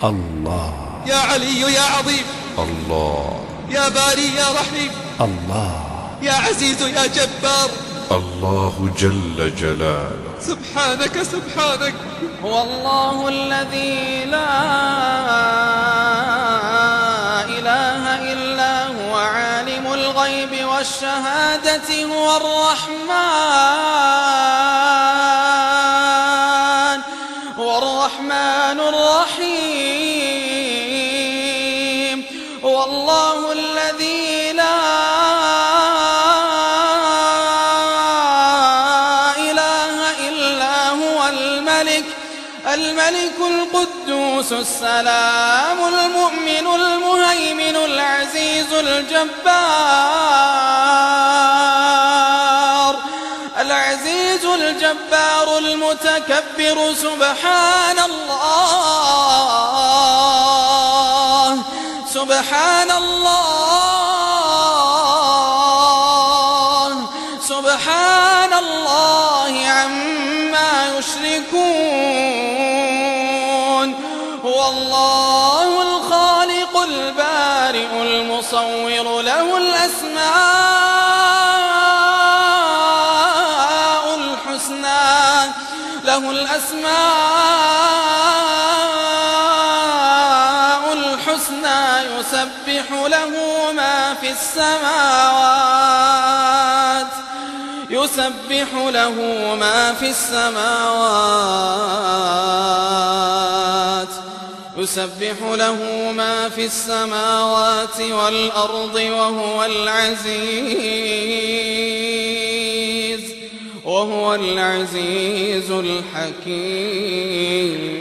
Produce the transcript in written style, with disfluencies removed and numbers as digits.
الله. يا علي يا عظيم الله. يا باري يا رحيم الله. يا عزيز يا جبار الله جل جلاله. سبحانك سبحانك. هو الله الذي لا إله إلا هو عالم الغيب والشهادة هو الرحمن الرحيم. هو الله الذي لا إله إلا هو الملك القدوس السلام المؤمن المهيمن العزيز الجبار المتكبر. سبحان الله سبحان الله سبحان الله عما يشركون. هو الله الخالق البارئ المصور له الأسماء الحسنى يسبح له ما في السماوات والأرض وهو العزيز الحكيم.